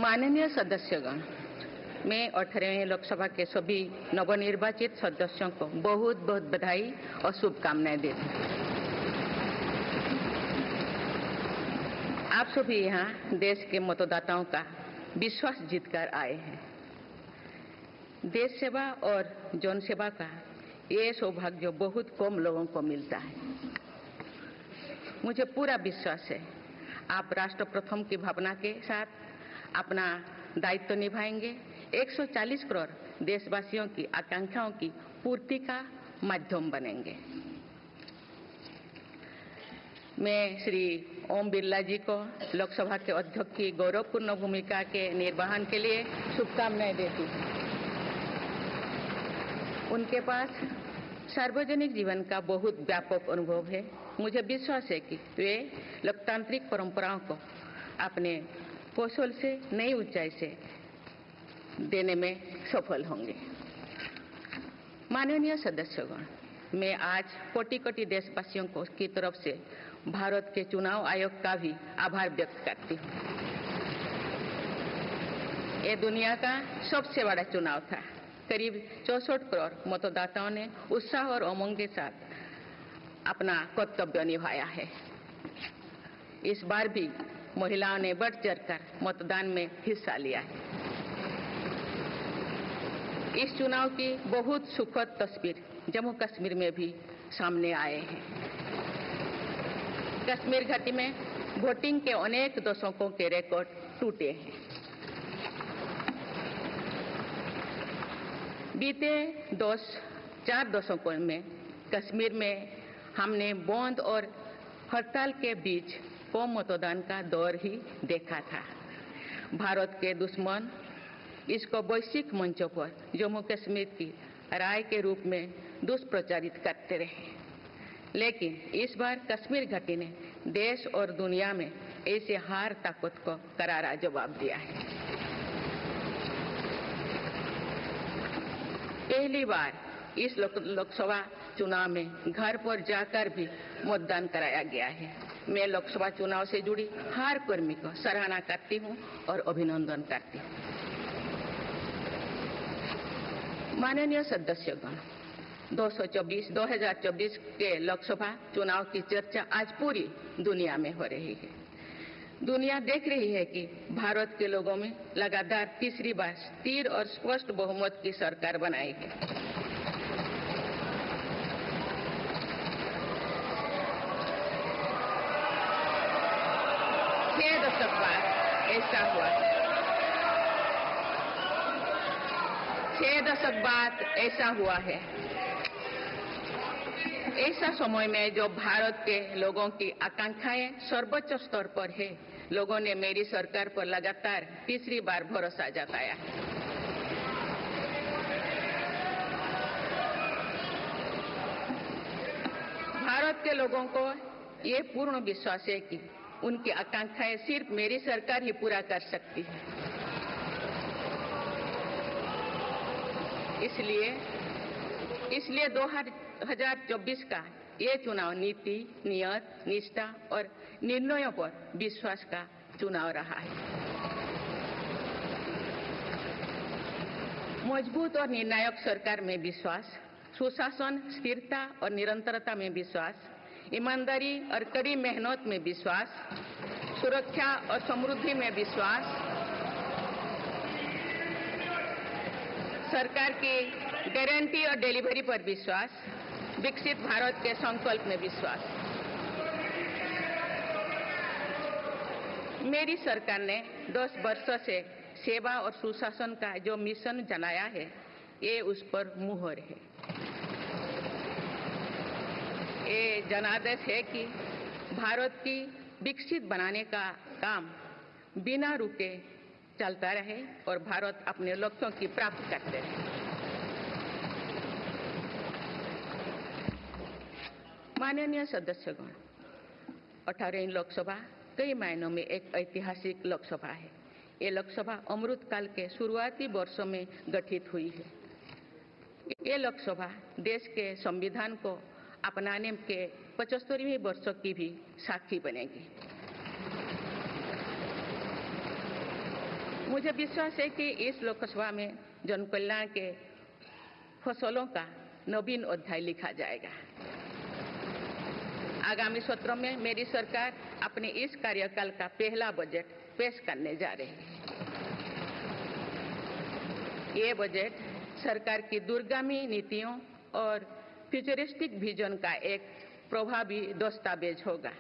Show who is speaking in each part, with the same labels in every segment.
Speaker 1: माननीय सदस्यगण, मैं 18वीं लोकसभा के सभी नवनिर्वाचित सदस्यों को बहुत बहुत बधाई और शुभकामनाएं देती हूँ। आप सभी यहाँ देश के मतदाताओं का विश्वास जीतकर आए हैं। देश सेवा और जन सेवा का ये सौभाग्य बहुत कम लोगों को मिलता है। मुझे पूरा विश्वास है आप राष्ट्र प्रथम की भावना के साथ अपना दायित्व निभाएंगे, 140 करोड़ देशवासियों की आकांक्षाओं की पूर्ति का माध्यम बनेंगे। मैं श्री ओम बिरला जी को लोकसभा के अध्यक्ष की गौरवपूर्ण भूमिका के निर्वहन के लिए शुभकामनाएं देती हूँ। उनके पास सार्वजनिक जीवन का बहुत व्यापक अनुभव है। मुझे विश्वास है कि वे लोकतांत्रिक परंपराओं को अपने कौशल से नई ऊंचाई से देने में सफल होंगे। माननीय सदस्यगण, मैं आज कोटि कोटि देशवासियों को की तरफ से भारत के चुनाव आयोग का भी आभार व्यक्त करती हूँ। ये दुनिया का सबसे बड़ा चुनाव था। करीब 64 करोड़ मतदाताओं ने उत्साह और उमंग के साथ अपना कर्तव्य निभाया है। इस बार भी महिलाओं ने बढ़ चढ़कर मतदान में हिस्सा लिया है। इस चुनाव की बहुत सुखद तस्वीर जम्मू कश्मीर में भी सामने आए हैं। कश्मीर घाटी में वोटिंग के अनेक दशकों के रिकॉर्ड टूटे हैं। बीते 4 दशकों में कश्मीर में हमने बंद और हड़ताल के बीच कम मतदान का दौर ही देखा था। भारत के दुश्मन इसको वैश्विक मंचों पर जम्मू कश्मीर की राय के रूप में दुष्प्रचारित करते रहे, लेकिन इस बार कश्मीर घाटी ने देश और दुनिया में ऐसे हार ताकत को करारा जवाब दिया है। पहली बार इस लोकसभा चुनाव में घर पर जाकर भी मतदान कराया गया है। मैं लोकसभा चुनाव से जुड़ी हर कर्मी को सराहना करती हूं और अभिनंदन करती हूं। माननीय सदस्यगण, 2024 के लोकसभा चुनाव की चर्चा आज पूरी दुनिया में हो रही है। दुनिया देख रही है कि भारत के लोगों में लगातार तीसरी बार स्थिर और स्पष्ट बहुमत की सरकार बनाई है। 6 दशक बाद ऐसा हुआ है। 6 दशक बाद ऐसा हुआ है। ऐसा समय में जो भारत के लोगों की आकांक्षाएं सर्वोच्च स्तर पर है, लोगों ने मेरी सरकार पर लगातार तीसरी बार भरोसा जताया है। भारत के लोगों को ये पूर्ण विश्वास है कि उनकी आकांक्षाएं सिर्फ मेरी सरकार ही पूरा कर सकती है। इसलिए 2024 का ये चुनाव नीति, नियत, निष्ठा और निर्णयों पर विश्वास का चुनाव रहा है। मजबूत और निर्णायक सरकार में विश्वास, सुशासन, स्थिरता और निरंतरता में विश्वास, ईमानदारी और कड़ी मेहनत में विश्वास, सुरक्षा और समृद्धि में विश्वास, सरकार की गारंटी और डिलीवरी पर विश्वास, विकसित भारत के संकल्प में विश्वास। मेरी सरकार ने 10 वर्षों से सेवा और सुशासन का जो मिशन चलाया है, ये उस पर मुहर है। ये जनादेश है कि भारत की विकसित बनाने का काम बिना रुके चलता रहे और भारत अपने लक्ष्यों की प्राप्ति करते रहे। माननीय सदस्यगण, 18वीं लोकसभा कई मायनों में एक ऐतिहासिक लोकसभा है। ये लोकसभा अमृतकाल के शुरुआती वर्षों में गठित हुई है। ये लोकसभा देश के संविधान को अपनाने के 75वें वर्ष की भी साक्षी बनेगी। मुझे विश्वास है कि इस लोकसभा में जनकल्याण के फसलों का नवीन अध्याय लिखा जाएगा। आगामी सत्रों में मेरी सरकार अपने इस कार्यकाल का पहला बजट पेश करने जा रही है। ये बजट सरकार की दूरगामी नीतियों और फ्यूचरिस्टिक विजन का एक प्रभावी दस्तावेज होगा।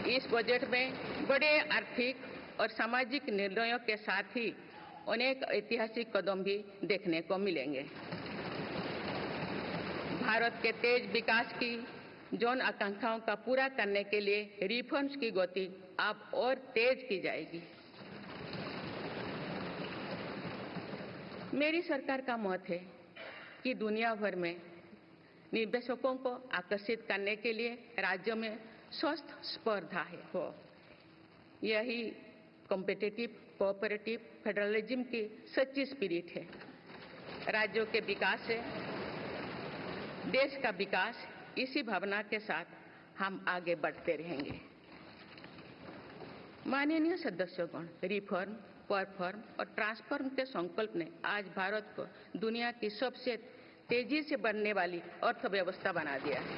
Speaker 1: इस बजट में बड़े आर्थिक और सामाजिक निर्णयों के साथ ही अनेक ऐतिहासिक कदम भी देखने को मिलेंगे। भारत के तेज विकास की जन आकांक्षाओं का पूरा करने के लिए रिफॉर्म्स की गति अब और तेज की जाएगी। मेरी सरकार का मत है कि दुनिया भर में निवेशकों को आकर्षित करने के लिए राज्यों में स्वस्थ स्पर्धा हो। यही कॉम्पिटिटिव कोऑपरेटिव फेडरलिज्म की सच्ची स्पिरिट है। राज्यों के विकास से देश का विकास, इसी भावना के साथ हम आगे बढ़ते रहेंगे। माननीय सदस्यगण, रिफॉर्म, परफॉर्म और ट्रांसफॉर्म के संकल्प ने आज भारत को दुनिया की सबसे तेजी से बढ़ने वाली अर्थव्यवस्था बना दिया है।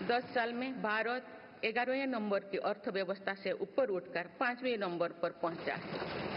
Speaker 1: 10 साल में भारत 11वें नंबर की अर्थव्यवस्था से ऊपर उठकर 5वें नंबर पर पहुंचा है।